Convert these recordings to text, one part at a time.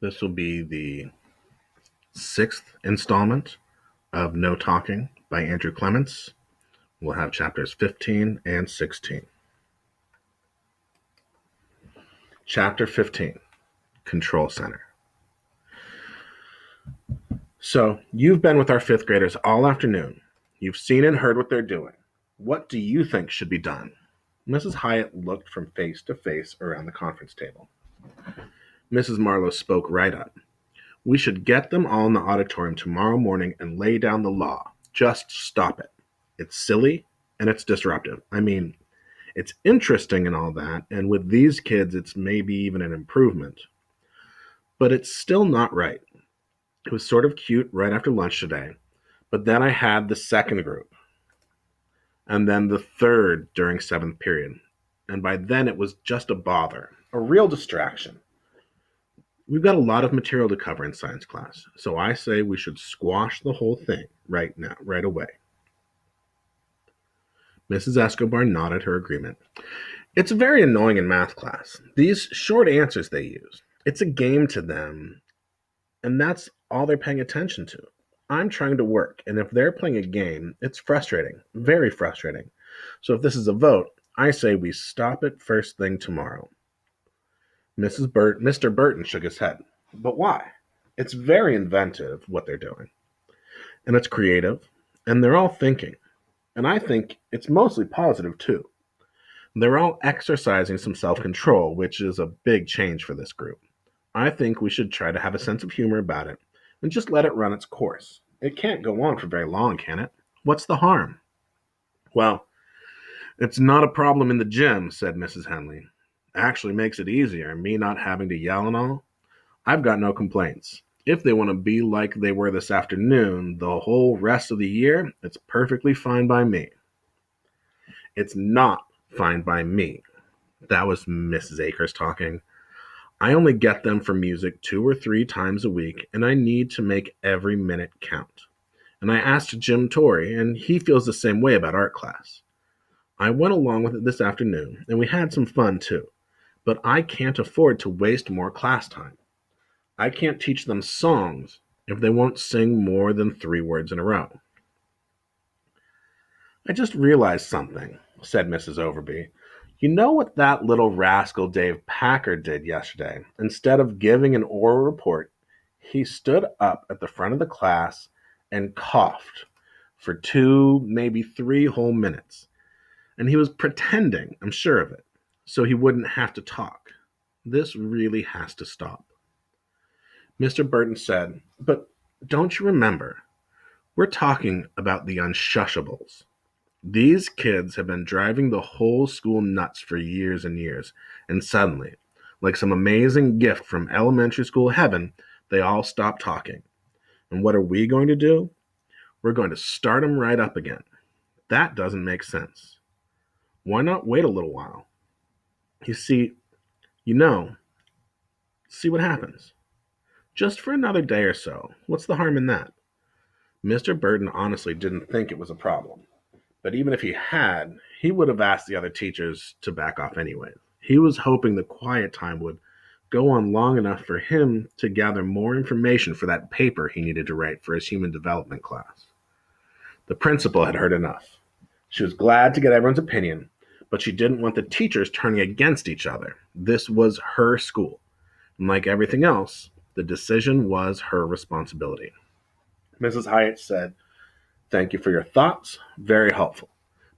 This will be the sixth installment of No Talking by Andrew Clements. We'll have chapters 15 and 16. Chapter 15, Control Center. So, you've been with our fifth graders all afternoon. You've seen and heard what they're doing. What do you think should be done? Mrs. Hyatt looked from face to face around the conference table. Mrs. Marlowe spoke right up. We should get them all in the auditorium tomorrow morning and lay down the law. Just stop it. It's silly and it's disruptive. I mean, it's interesting and all that, and with these kids, it's maybe even an improvement. But it's still not right. It was sort of cute right after lunch today, but then I had the second group, and then the third during seventh period. And by then, it was just a bother, a real distraction. We've got a lot of material to cover in science class, so I say we should squash the whole thing right now, right away. Mrs. Escobar nodded her agreement. It's very annoying in math class. These short answers they use. It's a game to them, and that's all they're paying attention to. I'm trying to work, and if they're playing a game, it's frustrating, very frustrating. So if this is a vote, I say we stop it first thing tomorrow. Mr. Burton shook his head. But why? It's very inventive what they're doing, and it's creative, and they're all thinking. And I think it's mostly positive too. They're all exercising some self control, which is a big change for this group. I think we should try to have a sense of humor about it and just let it run its course. It can't go on for very long, can it? What's the harm? Well, it's not a problem in the gym, said Mrs. Henley. Actually makes it easier, me not having to yell and all. I've got no complaints. If they want to be like they were this afternoon the whole rest of the year, it's perfectly fine by me. It's not fine by me. That was Mrs. Akers talking. I only get them for music 2 or 3 times a week, and I need to make every minute count. And I asked Jim Torrey, and he feels the same way about art class. I went along with it this afternoon, and we had some fun too. But I can't afford to waste more class time. I can't teach them songs if they won't sing more than 3 words in a row. I just realized something, said Mrs. Overby. You know what that little rascal Dave Packard did yesterday? Instead of giving an oral report, he stood up at the front of the class and coughed for 2, maybe 3 whole minutes. And he was pretending, I'm sure of it, so he wouldn't have to talk. This really has to stop. Mr. Burton said, But don't you remember? We're talking about the unshushables. These kids have been driving the whole school nuts for years and years, and suddenly, like some amazing gift from elementary school heaven, they all stop talking. And what are we going to do? We're going to start them right up again. That doesn't make sense. Why not wait a little while? You see, you know, see what happens. Just for another day or so. What's the harm in that? Mr. Burton honestly didn't think it was a problem. But even if he had, he would have asked the other teachers to back off anyway. He was hoping the quiet time would go on long enough for him to gather more information for that paper he needed to write for his human development class. The principal had heard enough. She was glad to get everyone's opinion, but she didn't want the teachers turning against each other. This was her school. And like everything else, the decision was her responsibility. Mrs. Hyatt said, Thank you for your thoughts. Very helpful.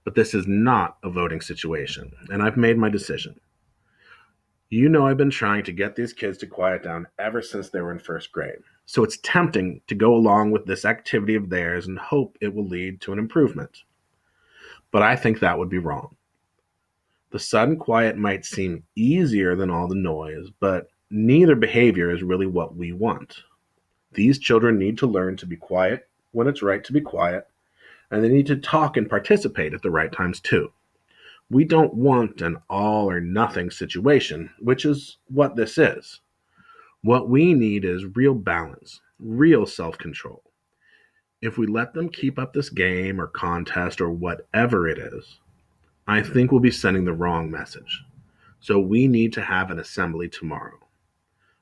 But this is not a voting situation, and I've made my decision. You know I've been trying to get these kids to quiet down ever since they were in first grade. So it's tempting to go along with this activity of theirs and hope it will lead to an improvement. But I think that would be wrong. The sudden quiet might seem easier than all the noise, but neither behavior is really what we want. These children need to learn to be quiet when it's right to be quiet, and they need to talk and participate at the right times too. We don't want an all or nothing situation, which is what this is. What we need is real balance, real self control. If we let them keep up this game or contest or whatever it is, I think we'll be sending the wrong message. So we need to have an assembly tomorrow.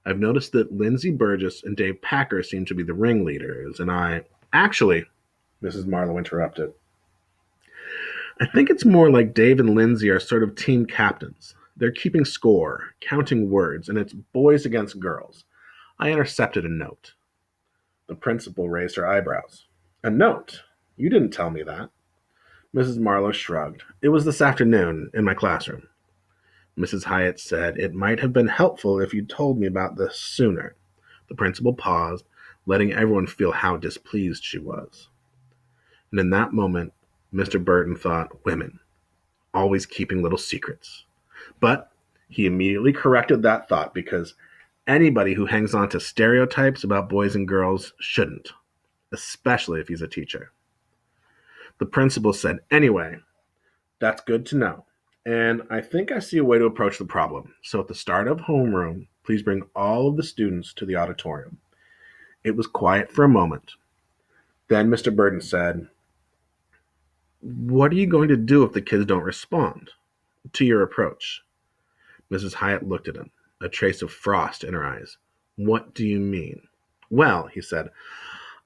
I've noticed that Lindsay Burgess and Dave Packer seem to be the ringleaders, and I actually, Mrs. Marlowe interrupted, I think it's more like Dave and Lindsay are sort of team captains. They're keeping score, counting words, and it's boys against girls. I intercepted a note. The principal raised her eyebrows. A note? You didn't tell me that. Mrs. Marlowe shrugged. It was this afternoon in my classroom. Mrs. Hyatt said it might have been helpful if you'd told me about this sooner. The principal paused, letting everyone feel how displeased she was. And in that moment, Mr. Burton thought, women, always keeping little secrets. But he immediately corrected that thought because anybody who hangs on to stereotypes about boys and girls shouldn't, especially if he's a teacher. The principal said, anyway, that's good to know. And I think I see a way to approach the problem. So at the start of homeroom, please bring all of the students to the auditorium. It was quiet for a moment. Then Mr. Burton said, what are you going to do if the kids don't respond to your approach? Mrs. Hyatt looked at him, a trace of frost in her eyes. What do you mean? Well, he said,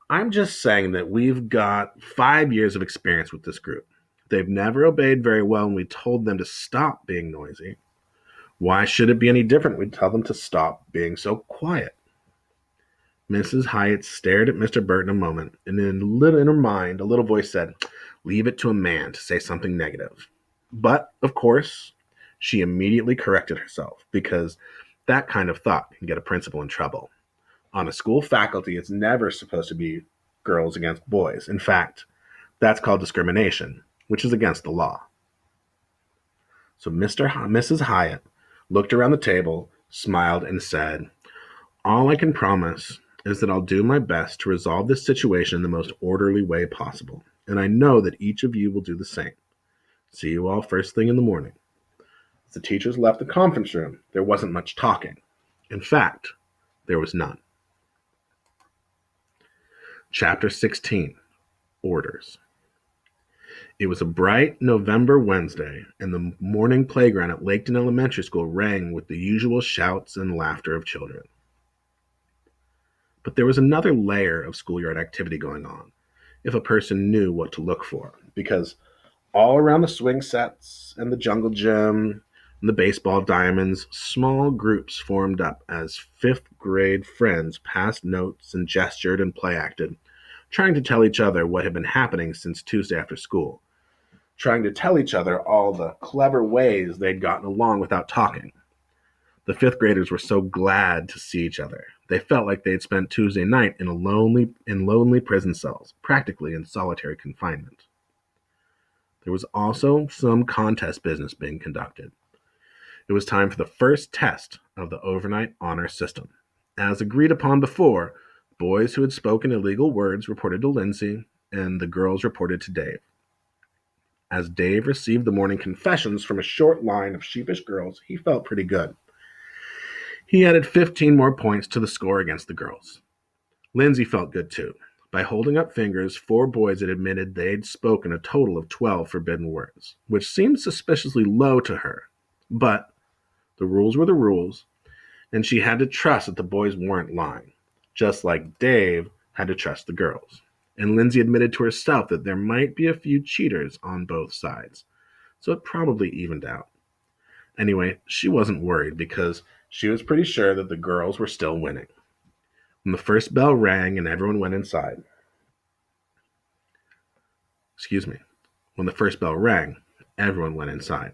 I'm just saying that we've got 5 years of experience with this group. They've never obeyed very well when we told them to stop being noisy. Why should it be any different when we tell them to stop being so quiet? Mrs. Hyatt stared at Mr. Burton a moment, and in her mind, a little voice said, leave it to a man to say something negative. But, of course, she immediately corrected herself, because that kind of thought can get a principal in trouble. On a school faculty, it's never supposed to be girls against boys. In fact, that's called discrimination, which is against the law. So Mrs. Hyatt looked around the table, smiled, and said, all I can promise is that I'll do my best to resolve this situation in the most orderly way possible. And I know that each of you will do the same. See you all first thing in the morning. As the teachers left the conference room, there wasn't much talking. In fact, there was none. Chapter 16, Orders. It was a bright November Wednesday, and the morning playground at Laketon Elementary School rang with the usual shouts and laughter of children. But there was another layer of schoolyard activity going on, if a person knew what to look for, because all around the swing sets and the jungle gym and the baseball diamonds, small groups formed up as fifth grade friends passed notes and gestured and play acted, trying to tell each other what had been happening since Tuesday after school, trying to tell each other all the clever ways they'd gotten along without talking. The fifth graders were so glad to see each other. They felt like they'd spent Tuesday night in lonely prison cells, practically in solitary confinement. There was also some contest business being conducted. It was time for the first test of the overnight honor system. As agreed upon before, boys who had spoken illegal words reported to Lindsay, and the girls reported to Dave. As Dave received the morning confessions from a short line of sheepish girls, he felt pretty good. He added 15 more points to the score against the girls. Lindsay felt good too. By holding up fingers, 4 boys had admitted they'd spoken a total of 12 forbidden words, which seemed suspiciously low to her. But the rules were the rules, and she had to trust that the boys weren't lying, just like Dave had to trust the girls. And Lindsay admitted to herself that there might be a few cheaters on both sides, so it probably evened out. Anyway, she wasn't worried because she was pretty sure that the girls were still winning. When the first bell rang and everyone went inside, when the first bell rang, everyone went inside.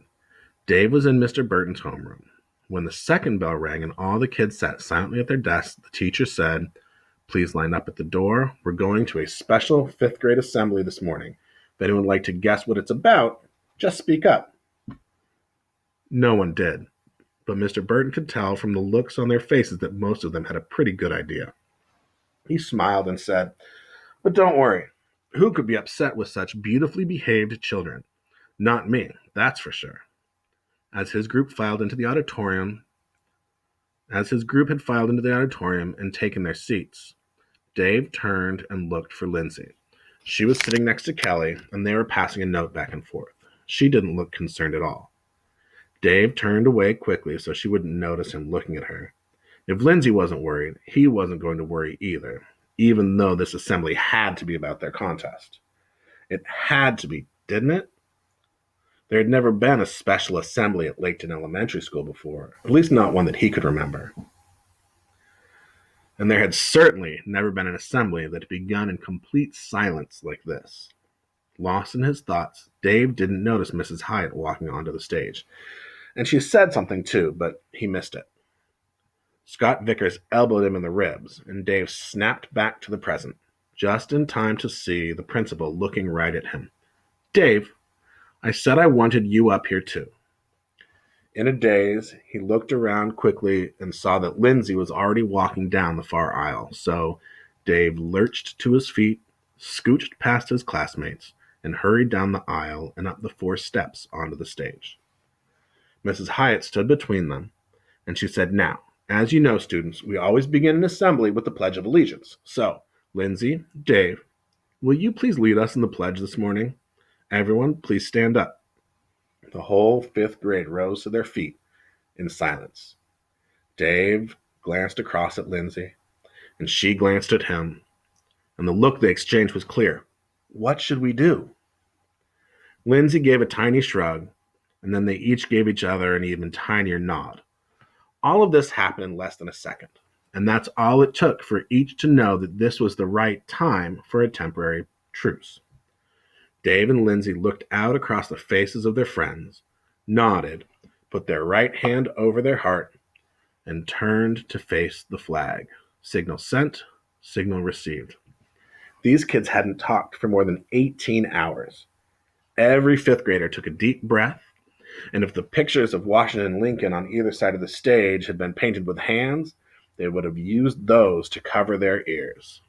Dave was in Mr. Burton's homeroom. When the second bell rang and all the kids sat silently at their desks, the teacher said, please line up at the door. We're going to a special 5th grade assembly this morning. If anyone would like to guess what it's about, just speak up. No one did, but Mr. Burton could tell from the looks on their faces that most of them had a pretty good idea. He smiled and said, but don't worry. Who could be upset with such beautifully behaved children? Not me, that's for sure. As his group had filed into the auditorium and taken their seats, Dave turned and looked for Lindsay. She was sitting next to Kelly, and they were passing a note back and forth. She didn't look concerned at all. Dave turned away quickly so she wouldn't notice him looking at her, If Lindsay wasn't worried, he wasn't going to worry either, even though this assembly had to be about their contest. It had to be, didn't it? There had never been a special assembly at Laketon Elementary School before, at least not one that he could remember. And there had certainly never been an assembly that had begun in complete silence like this. Lost in his thoughts, Dave didn't notice Mrs. Hyatt walking onto the stage. And she said something too, but he missed it. Scott Vickers elbowed him in the ribs, and Dave snapped back to the present, just in time to see the principal looking right at him. Dave, I said I wanted you up here too. In a daze, he looked around quickly and saw that Lindsay was already walking down the far aisle, so Dave lurched to his feet, scooched past his classmates, and hurried down the aisle and up the 4 steps onto the stage. Mrs. Hyatt stood between them, and she said, Now, as you know, students, we always begin an assembly with the Pledge of Allegiance. So, Lindsay, Dave, will you please lead us in the pledge this morning? Everyone, please stand up. The whole 5th grade rose to their feet in silence. Dave glanced across at Lindsay, and she glanced at him, and the look they exchanged was clear. What should we do? Lindsay gave a tiny shrug, and then they each gave each other an even tinier nod. All of this happened in less than a second, and that's all it took for each to know that this was the right time for a temporary truce. Dave and Lindsay looked out across the faces of their friends, nodded, put their right hand over their heart, and turned to face the flag. Signal sent, signal received. These kids hadn't talked for more than 18 hours. Every 5th grader took a deep breath, and if the pictures of Washington and Lincoln on either side of the stage had been painted with hands, they would have used those to cover their ears.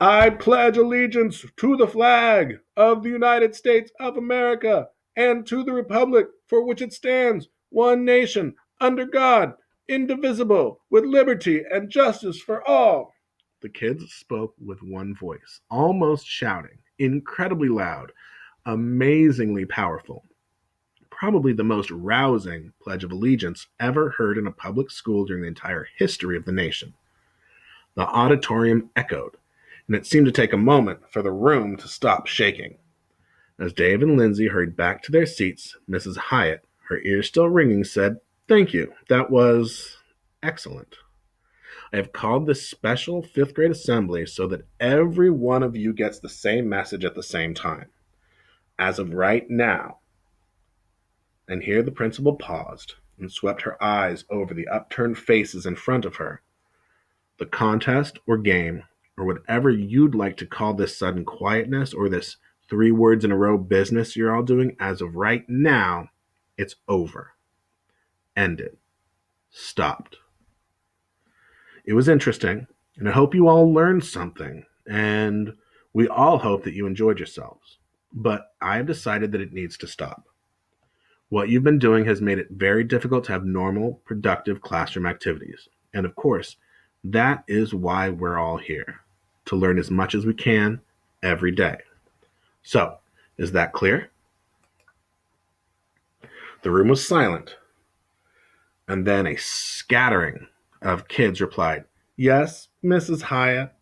I pledge allegiance to the flag of the United States of America and to the republic for which it stands, one nation, under God, indivisible, with liberty and justice for all. The kids spoke with one voice, almost shouting, incredibly loud, amazingly powerful. Probably the most rousing Pledge of Allegiance ever heard in a public school during the entire history of the nation. The auditorium echoed, and it seemed to take a moment for the room to stop shaking. As Dave and Lindsay hurried back to their seats, Mrs. Hyatt, her ears still ringing, said, Thank you. That was excellent. I have called this special 5th grade assembly so that every one of you gets the same message at the same time. As of right now, and here the principal paused and swept her eyes over the upturned faces in front of her. The contest or game, or whatever you'd like to call this sudden quietness or this 3 words in a row business you're all doing, as of right now, it's over. Ended. Stopped. It was interesting, and I hope you all learned something, and we all hope that you enjoyed yourselves. But I have decided that it needs to stop. What you've been doing has made it very difficult to have normal, productive classroom activities. And of course, that is why we're all here, to learn as much as we can every day. So, is that clear? The room was silent, and then a scattering of kids replied, Yes, Mrs. Hyatt.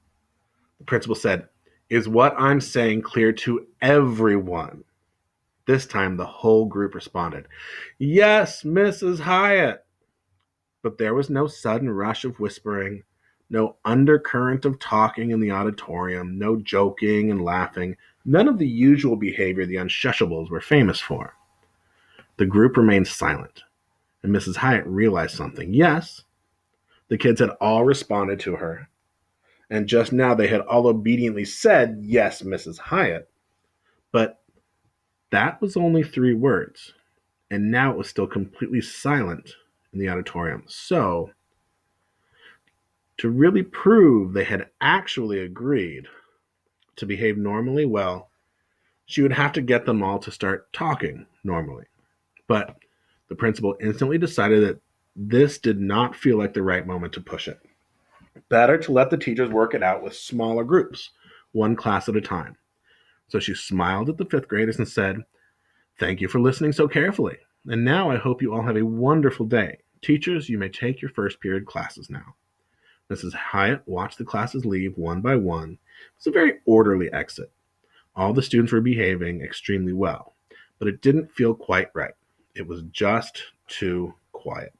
The principal said, Is what I'm saying clear to everyone? This time the whole group responded, Yes, Mrs. Hyatt. But there was no sudden rush of whispering, no undercurrent of talking in the auditorium, no joking and laughing, none of the usual behavior the Unshushables were famous for. The group remained silent, and Mrs. Hyatt realized something. Yes, the kids had all responded to her, and just now they had all obediently said, Yes, Mrs. Hyatt. But that was only 3 words, and now it was still completely silent in the auditorium. So, to really prove they had actually agreed to behave normally, well, she would have to get them all to start talking normally. But the principal instantly decided that this did not feel like the right moment to push it. Better to let the teachers work it out with smaller groups, 1 class at a time. So she smiled at the 5th graders and said, Thank you for listening so carefully. And now I hope you all have a wonderful day. Teachers, you may take your first period classes now. Mrs. Hyatt watched the classes leave one by one. It was a very orderly exit. All the students were behaving extremely well, but it didn't feel quite right. It was just too quiet.